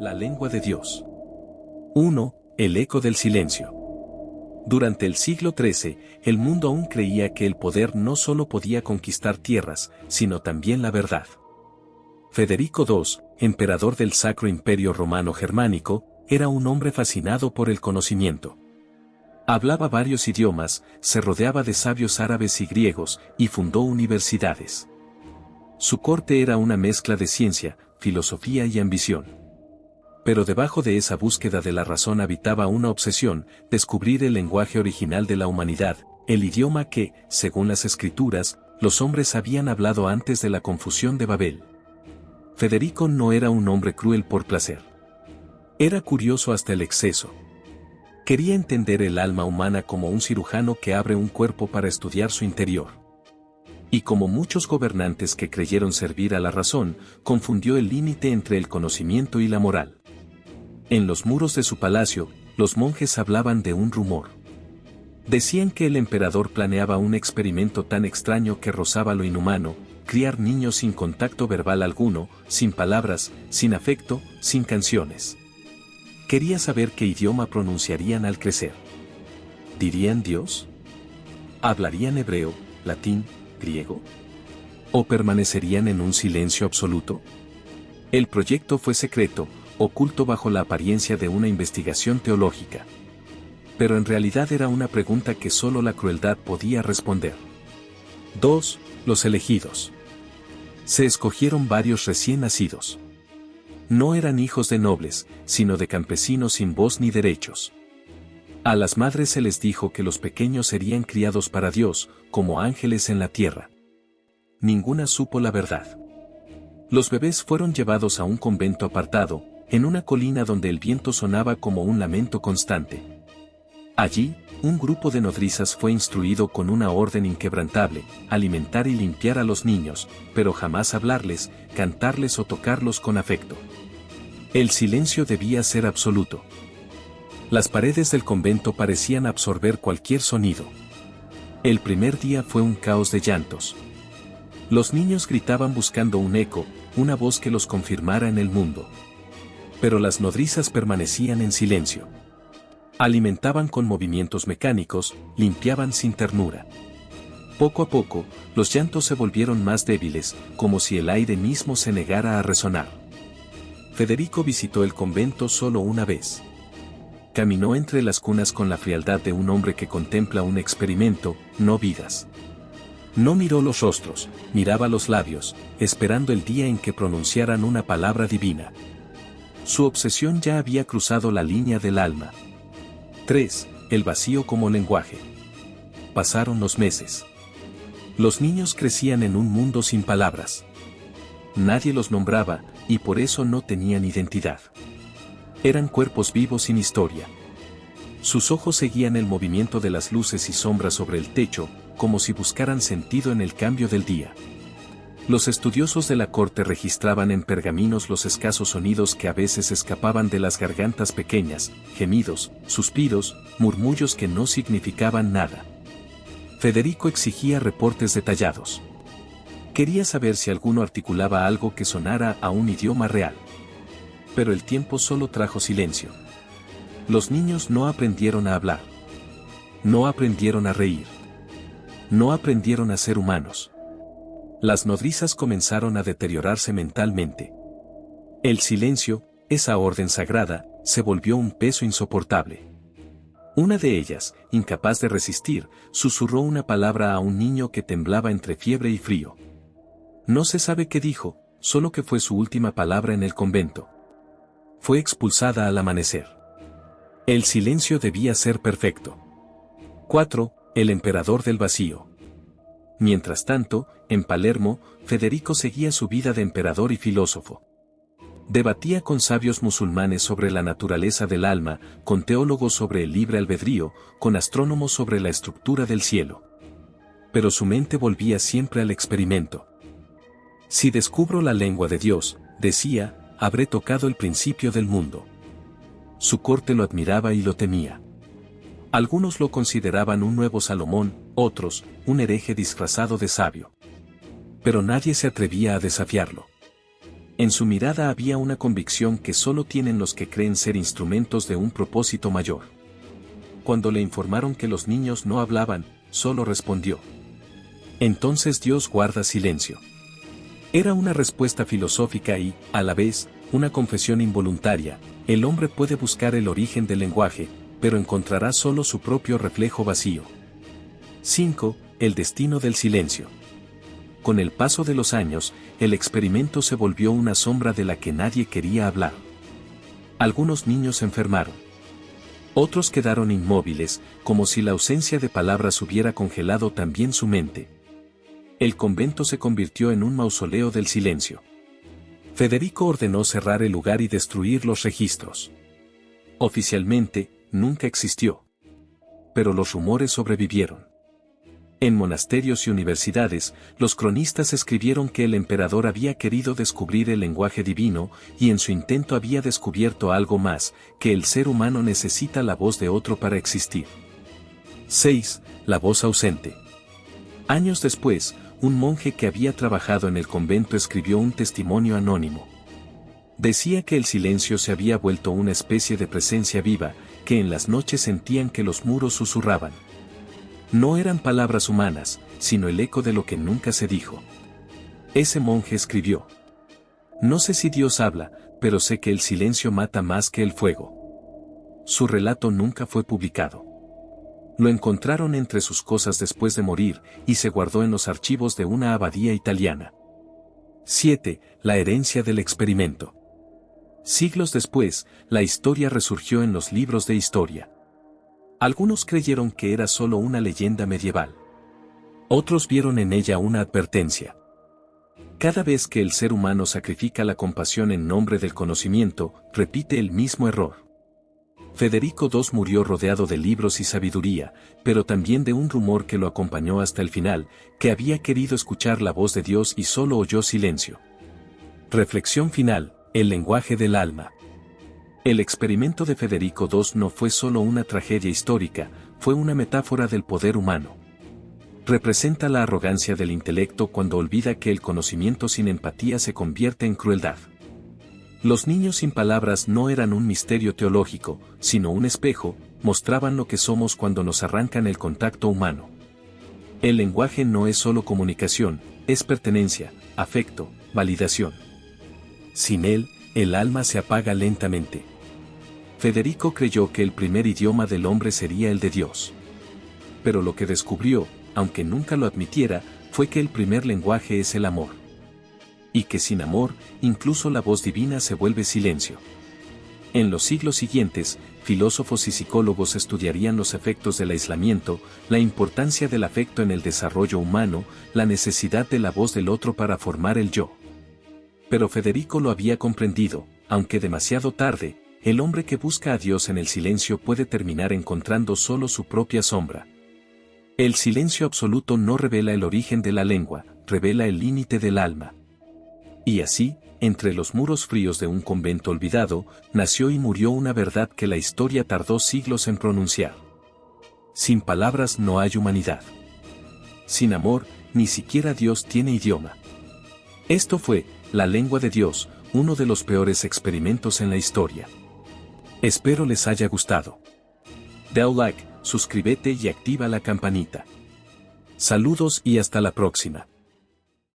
La lengua de Dios. 1. El eco del silencio. Durante el siglo XIII, el mundo aún creía que el poder no solo podía conquistar tierras, sino también la verdad. Federico II, emperador del Sacro Imperio Romano Germánico, era un hombre fascinado por el conocimiento. Hablaba varios idiomas, se rodeaba de sabios árabes y griegos, y fundó universidades. Su corte era una mezcla de ciencia, filosofía y ambición. Pero debajo de esa búsqueda de la razón habitaba una obsesión: descubrir el lenguaje original de la humanidad, el idioma que, según las escrituras, los hombres habían hablado antes de la confusión de Babel. Federico no era un hombre cruel por placer. Era curioso hasta el exceso. Quería entender el alma humana como un cirujano que abre un cuerpo para estudiar su interior. Y como muchos gobernantes que creyeron servir a la razón, confundió el límite entre el conocimiento y la moral. En los muros de su palacio, los monjes hablaban de un rumor. Decían que el emperador planeaba un experimento tan extraño que rozaba lo inhumano: criar niños sin contacto verbal alguno, sin palabras, sin afecto, sin canciones. Quería saber qué idioma pronunciarían al crecer. ¿Dirían Dios? ¿Hablarían hebreo, latín, griego? ¿O permanecerían en un silencio absoluto? El proyecto fue secreto, oculto bajo la apariencia de una investigación teológica. Pero en realidad era una pregunta que solo la crueldad podía responder. 2. Los elegidos. Se escogieron varios recién nacidos. No eran hijos de nobles, sino de campesinos sin voz ni derechos. A las madres se les dijo que los pequeños serían criados para Dios, como ángeles en la tierra. Ninguna supo la verdad. Los bebés fueron llevados a un convento apartado, en una colina donde el viento sonaba como un lamento constante. Allí, un grupo de nodrizas fue instruido con una orden inquebrantable: alimentar y limpiar a los niños, pero jamás hablarles, cantarles o tocarlos con afecto. El silencio debía ser absoluto. Las paredes del convento parecían absorber cualquier sonido. El primer día fue un caos de llantos. Los niños gritaban buscando un eco, una voz que los confirmara en el mundo. Pero las nodrizas permanecían en silencio. Alimentaban con movimientos mecánicos, limpiaban sin ternura. Poco a poco, los llantos se volvieron más débiles, como si el aire mismo se negara a resonar. Federico visitó el convento solo una vez. Caminó entre las cunas con la frialdad de un hombre que contempla un experimento, no vidas. No miró los rostros, miraba los labios, esperando el día en que pronunciaran una palabra divina. Su obsesión ya había cruzado la línea del alma. 3. El vacío como lenguaje. Pasaron los meses. Los niños crecían en un mundo sin palabras. Nadie los nombraba, y por eso no tenían identidad. Eran cuerpos vivos sin historia. Sus ojos seguían el movimiento de las luces y sombras sobre el techo, como si buscaran sentido en el cambio del día. Los estudiosos de la corte registraban en pergaminos los escasos sonidos que a veces escapaban de las gargantas pequeñas: gemidos, suspiros, murmullos que no significaban nada. Federico exigía reportes detallados. Quería saber si alguno articulaba algo que sonara a un idioma real. Pero el tiempo solo trajo silencio. Los niños no aprendieron a hablar. No aprendieron a reír. No aprendieron a ser humanos. Las nodrizas comenzaron a deteriorarse mentalmente. El silencio, esa orden sagrada, se volvió un peso insoportable. Una de ellas, incapaz de resistir, susurró una palabra a un niño que temblaba entre fiebre y frío. No se sabe qué dijo, solo que fue su última palabra en el convento. Fue expulsada al amanecer. El silencio debía ser perfecto. 4. El emperador del vacío. Mientras tanto, en Palermo, Federico seguía su vida de emperador y filósofo. Debatía con sabios musulmanes sobre la naturaleza del alma, con teólogos sobre el libre albedrío, con astrónomos sobre la estructura del cielo. Pero su mente volvía siempre al experimento. Si descubro la lengua de Dios, decía, habré tocado el principio del mundo. Su corte lo admiraba y lo temía. Algunos lo consideraban un nuevo Salomón, otros, un hereje disfrazado de sabio. Pero nadie se atrevía a desafiarlo. En su mirada había una convicción que solo tienen los que creen ser instrumentos de un propósito mayor. Cuando le informaron que los niños no hablaban, solo respondió: entonces Dios guarda silencio. Era una respuesta filosófica y, a la vez, una confesión involuntaria. El hombre puede buscar el origen del lenguaje, pero encontrará solo su propio reflejo vacío. 5. El destino del silencio. Con el paso de los años, el experimento se volvió una sombra de la que nadie quería hablar. Algunos niños se enfermaron. Otros quedaron inmóviles, como si la ausencia de palabras hubiera congelado también su mente. El convento se convirtió en un mausoleo del silencio. Federico ordenó cerrar el lugar y destruir los registros. Oficialmente, nunca existió. Pero los rumores sobrevivieron. En monasterios y universidades, los cronistas escribieron que el emperador había querido descubrir el lenguaje divino, y en su intento había descubierto algo más, que el ser humano necesita la voz de otro para existir. 6. La voz ausente. Años después, un monje que había trabajado en el convento escribió un testimonio anónimo. Decía que el silencio se había vuelto una especie de presencia viva, que en las noches sentían que los muros susurraban. No eran palabras humanas, sino el eco de lo que nunca se dijo. Ese monje escribió: no sé si Dios habla, pero sé que el silencio mata más que el fuego. Su relato nunca fue publicado. Lo encontraron entre sus cosas después de morir, y se guardó en los archivos de una abadía italiana. 7. La herencia del experimento. Siglos después, la historia resurgió en los libros de historia. Algunos creyeron que era solo una leyenda medieval. Otros vieron en ella una advertencia. Cada vez que el ser humano sacrifica la compasión en nombre del conocimiento, repite el mismo error. Federico II murió rodeado de libros y sabiduría, pero también de un rumor que lo acompañó hasta el final, que había querido escuchar la voz de Dios y solo oyó silencio. Reflexión final: el lenguaje del alma. El experimento de Federico II no fue solo una tragedia histórica, fue una metáfora del poder humano. Representa la arrogancia del intelecto cuando olvida que el conocimiento sin empatía se convierte en crueldad. Los niños sin palabras no eran un misterio teológico, sino un espejo, mostraban lo que somos cuando nos arrancan el contacto humano. El lenguaje no es solo comunicación, es pertenencia, afecto, validación. Sin él, el alma se apaga lentamente. Federico creyó que el primer idioma del hombre sería el de Dios. Pero lo que descubrió, aunque nunca lo admitiera, fue que el primer lenguaje es el amor. Y que sin amor, incluso la voz divina se vuelve silencio. En los siglos siguientes, filósofos y psicólogos estudiarían los efectos del aislamiento, la importancia del afecto en el desarrollo humano, la necesidad de la voz del otro para formar el yo. Pero Federico lo había comprendido, aunque demasiado tarde. El hombre que busca a Dios en el silencio puede terminar encontrando solo su propia sombra. El silencio absoluto no revela el origen de la lengua, revela el límite del alma. Y así, entre los muros fríos de un convento olvidado, nació y murió una verdad que la historia tardó siglos en pronunciar. Sin palabras no hay humanidad. Sin amor, ni siquiera Dios tiene idioma. Esto fue La lengua de Dios, uno de los peores experimentos en la historia. Espero les haya gustado. Da un like, suscríbete y activa la campanita. Saludos y hasta la próxima.